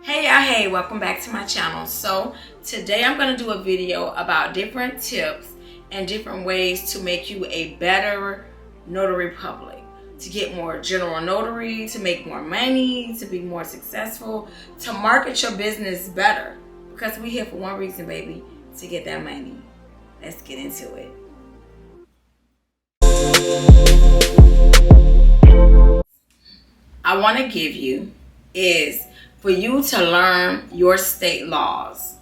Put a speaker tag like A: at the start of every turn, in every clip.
A: Hey y'all, hey, welcome back to my channel. So today I'm going to do a video about different tips and different ways to make you a better notary public, to get more general notary, to make more money, to be more successful, to market your business better, because we're here for one reason, baby, to get that money. Let's get into it. I want to give you is for you to learn your state laws.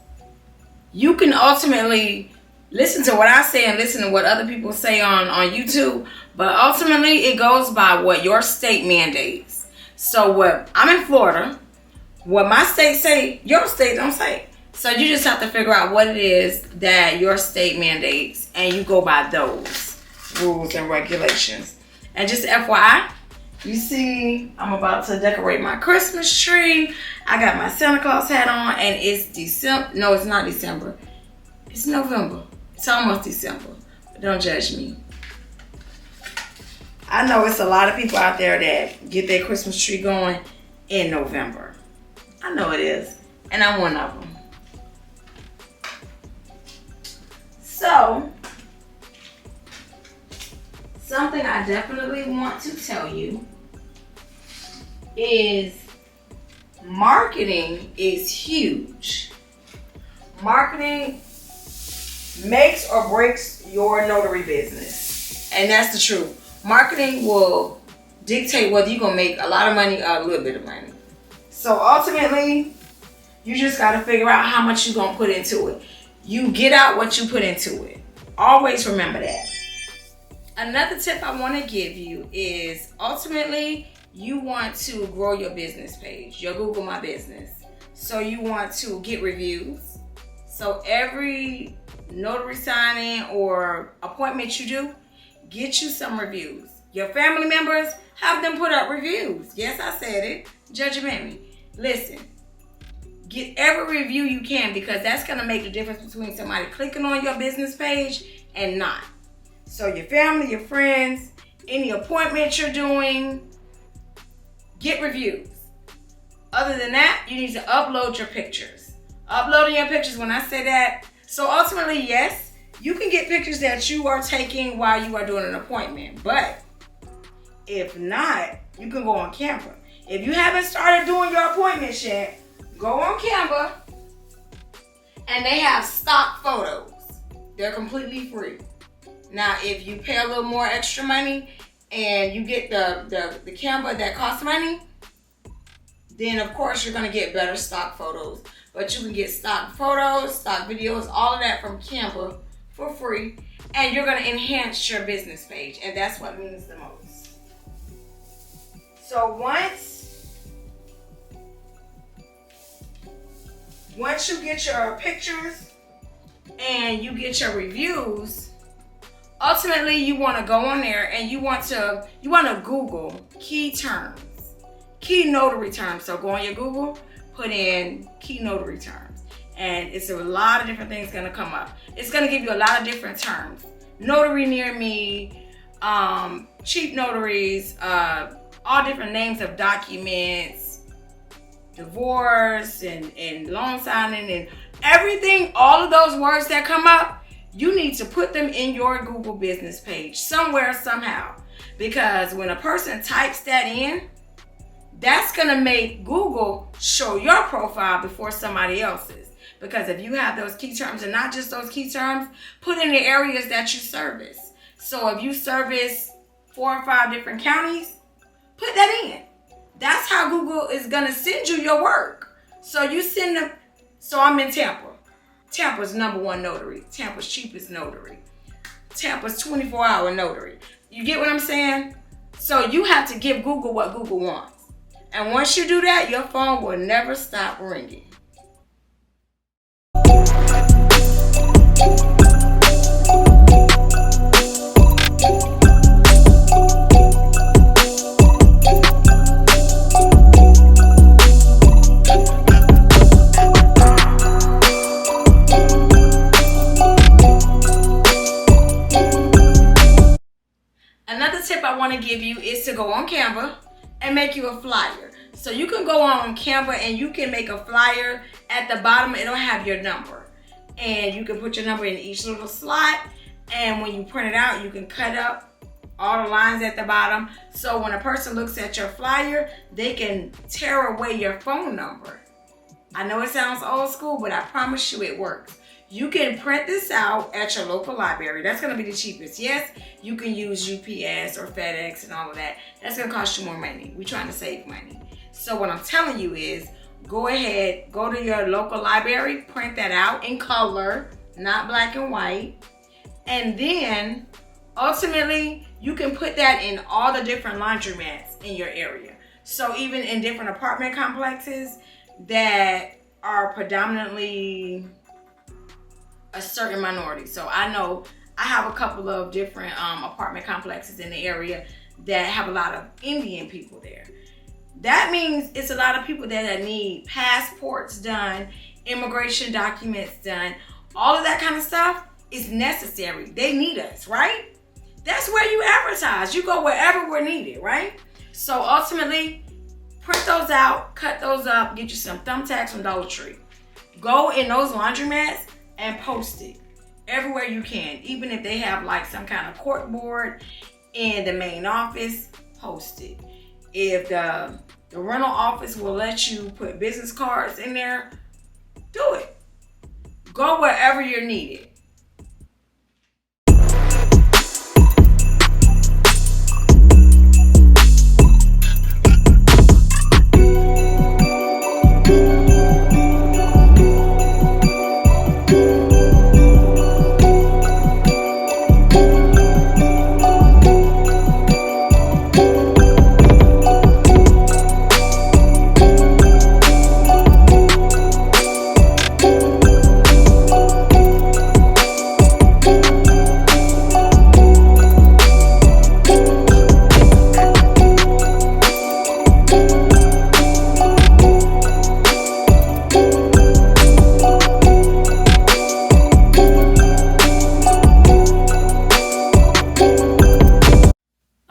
A: You can ultimately listen to what I say and listen to what other people say on YouTube, but ultimately it goes by what your state mandates. So what I'm in Florida, what my state say, your state don't say. So you just have to figure out what it is that your state mandates, and you go by those rules and regulations. And just FYI, you see, I'm about to decorate my Christmas tree. I got my Santa Claus hat on, and it's December. No, it's not December. It's November. It's almost December. But don't judge me. I know it's a lot of people out there that get their Christmas tree going in November. I know it is. And I'm one of them. So, something I definitely want to tell you is marketing is huge. Marketing makes or breaks your notary business. And that's the truth. Marketing will dictate whether you're going to make a lot of money or a little bit of money. So ultimately, you just got to figure out how much you're going to put into it. You get out what you put into it. Always remember that. Another tip I want to give you is ultimately you want to grow your business page, your Google My Business. So you want to get reviews. So every notary signing or appointment you do, get you some reviews. Your family members, have them put up reviews. Yes, I said it. Judgment me. Listen, get every review you can, because that's going to make the difference between somebody clicking on your business page and not. So your family, your friends, any appointment you're doing, get reviews. Other than that, you need to upload your pictures. Uploading your pictures, when I say that, so ultimately, yes, you can get pictures that you are taking while you are doing an appointment. But if not, you can go on Canva. If you haven't started doing your appointments yet, go on Canva, and they have stock photos. They're completely free. Now, if you pay a little more extra money and you get the Canva that costs money, then of course you're going to get better stock photos. But you can get stock photos, stock videos, all of that from Canva for free. And you're going to enhance your business page. And that's what means the most. So once you get your pictures and you get your reviews, ultimately you want to go on there and you want to Google key terms, key notary terms. So go on your Google, put in key notary terms, and it's a lot of different things going to come up. It's going to give you a lot of different terms. Notary near me, cheap notaries, all different names of documents, divorce and loan signing and everything. All of those words that come up, you need to put them in your Google business page somewhere, somehow. Because when a person types that in, that's going to make Google show your profile before somebody else's. Because if you have those key terms, and not just those key terms, put in the areas that you service. So if you service 4 or 5 different counties, put that in. That's how Google is going to send you your work. So you send them. So I'm in Tampa. Tampa's #1 notary. Tampa's cheapest notary. Tampa's 24-hour notary. You get what I'm saying? So you have to give Google what Google wants. And once you do that, your phone will never stop ringing. Another tip I want to give you is to go on Canva and make you a flyer. So you can go on Canva and you can make a flyer. At the bottom, it'll have your number. And you can put your number in each little slot. And when you print it out, you can cut up all the lines at the bottom. So when a person looks at your flyer, they can tear away your phone number. I know it sounds old school, but I promise you it works. You can print this out at your local library. That's going to be the cheapest. Yes, you can use UPS or FedEx and all of that. That's going to cost you more money. We're trying to save money. So what I'm telling you is, go ahead, go to your local library, print that out in color, not black and white. And then, ultimately, you can put that in all the different laundromats in your area. So even in different apartment complexes that are predominantly a certain minority. So I know I have a couple of different apartment complexes in the area that have a lot of Indian people there. That means it's a lot of people there that need passports done, immigration documents done, all of that kind of stuff is necessary. They need us, right? That's where you advertise. You go wherever we're needed, right? So ultimately, print those out, cut those up, get you some thumbtacks from Dollar Tree. Go in those laundromats and post it everywhere you can. Even if they have like some kind of cork board in the main office, post it. If the rental office will let you put business cards in there, do it. Go wherever you're needed.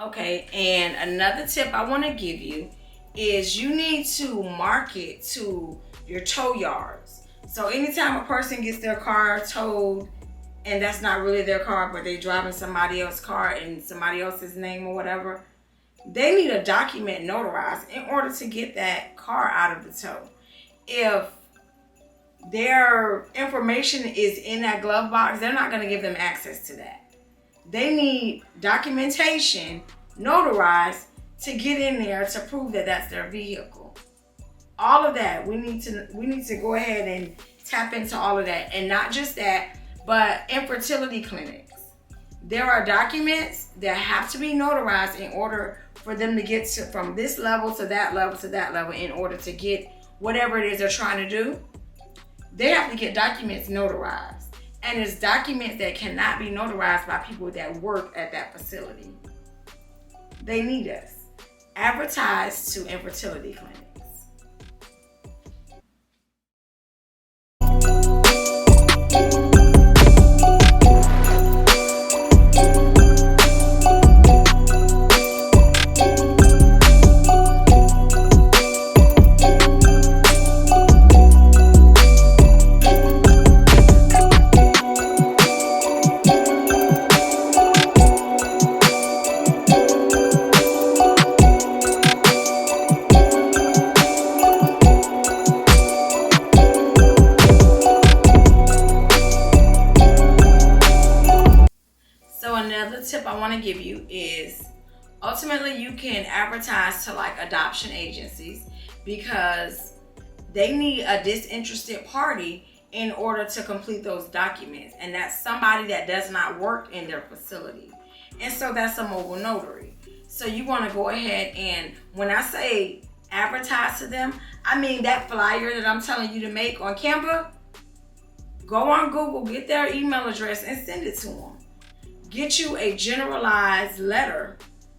A: Okay, and another tip I want to give you is you need to market to your tow yards. So anytime a person gets their car towed and that's not really their car, but they're driving somebody else's car in somebody else's name or whatever, they need a document notarized in order to get that car out of the tow. If their information is in that glove box, they're not going to give them access to that. They need documentation notarized to get in there to prove that that's their vehicle. All of that, we need to go ahead and tap into all of that. And not just that, but infertility clinics. There are documents that have to be notarized in order for them to get from this level to that level to that level in order to get whatever it is they're trying to do. They have to get documents notarized. And it's documents that cannot be notarized by people that work at that facility. They need us. Advertise to infertility clinics. Tip I want to give you is ultimately you can advertise to like adoption agencies because they need a disinterested party in order to complete those documents, and that's somebody that does not work in their facility, and so that's a mobile notary. So you want to go ahead and, when I say advertise to them, I mean that flyer that I'm telling you to make on Canva. Go on Google, get their email address and send it to them. Get you a generalized letter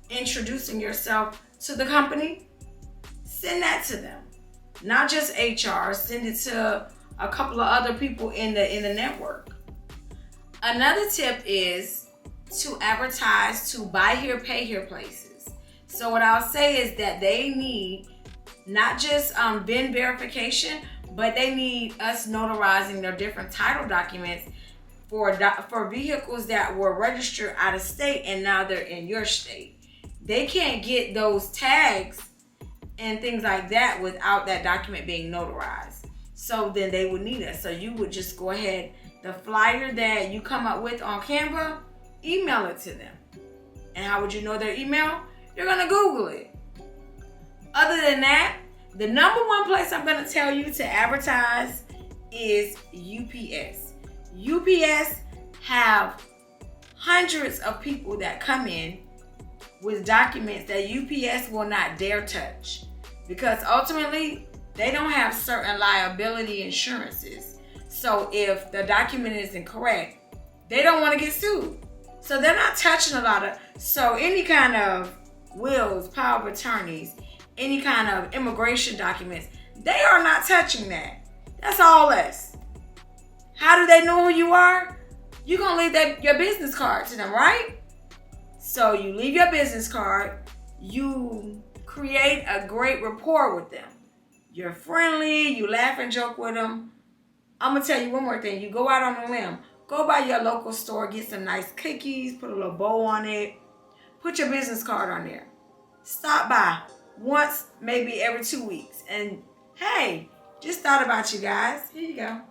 A: introducing yourself to the company. Send that to them. Not just HR, send it to a couple of other people in the network. Another tip is to advertise to buy here, pay here places. So what I'll say is that they need not just VIN verification, but they need us notarizing their different title documents for vehicles that were registered out of state and now they're in your state. They can't get those tags and things like that without that document being notarized. So then they would need us. So you would just go ahead, the flyer that you come up with on Canva, email it to them. And how would you know their email? You're gonna Google it. Other than that, the number one place I'm gonna tell you to advertise is UPS. UPS have hundreds of people that come in with documents that UPS will not dare touch, because ultimately they don't have certain liability insurances. So if the document is incorrect, they don't want to get sued. So they're not touching a lot of, so any kind of wills, power of attorneys, any kind of immigration documents, they are not touching that. That's all us. How do they know who you are? You're going to leave your business card to them, right? So you leave your business card, you create a great rapport with them. You're friendly, you laugh and joke with them. I'm going to tell you one more thing. You go out on a limb. Go by your local store, get some nice cookies, put a little bow on it. Put your business card on there. Stop by once, maybe every 2 weeks. And hey, just thought about you guys. Here you go.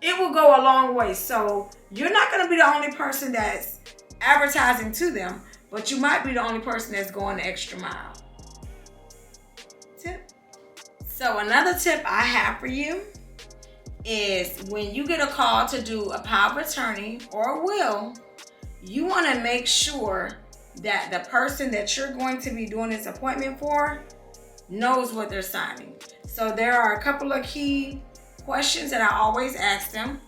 A: It will go a long way. So you're not going to be the only person that's advertising to them, but you might be the only person that's going the extra mile. Tip. So another tip I have for you is when you get a call to do a power of attorney or a will, you want to make sure that the person that you're going to be doing this appointment for knows what they're signing. So there are a couple of key questions that I always ask them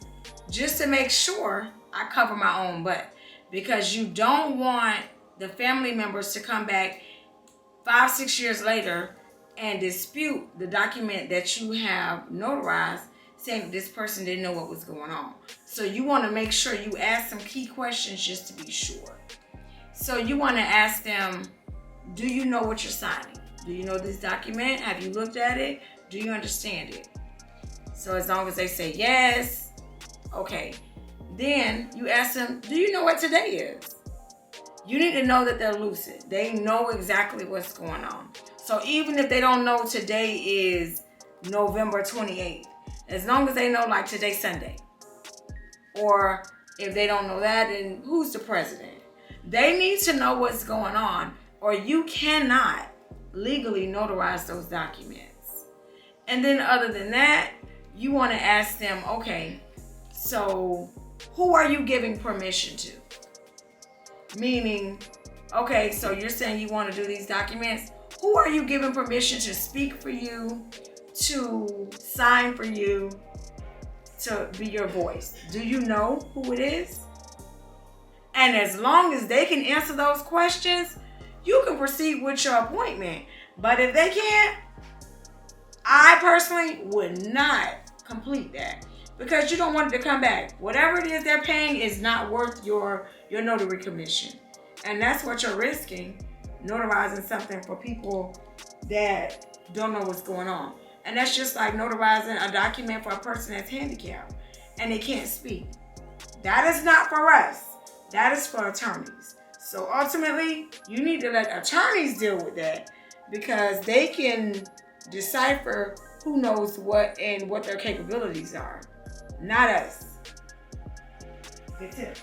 A: just to make sure I cover my own butt, because you don't want the family members to come back 5-6 years later and dispute the document that you have notarized, saying that this person didn't know what was going on. So you want to make sure you ask some key questions just to be sure. So you want to ask them, do you know what you're signing? Do you know this document? Have you looked at it? Do you understand it? So as long as they say yes, okay. Then you ask them, do you know what today is? You need to know that they're lucid. They know exactly what's going on. So even if they don't know today is November 28th, as long as they know like today's Sunday. Or if they don't know that, then who's the president? They need to know what's going on, or you cannot legally notarize those documents. And then other than that, you want to ask them, okay, so who are you giving permission to? Meaning, okay, so you're saying you want to do these documents. Who are you giving permission to speak for you, to sign for you, to be your voice? Do you know who it is? And as long as they can answer those questions, you can proceed with your appointment. But if they can't, I personally would not complete that, because you don't want it to come back. Whatever it is they're paying is not worth your notary commission. And that's what you're risking, notarizing something for people that don't know what's going on. And that's just like notarizing a document for a person that's handicapped and they can't speak. That is not for us. That is for attorneys. So ultimately, you need to let attorneys deal with that, because they can decipher who knows what and what their capabilities are. Not us. Good tip.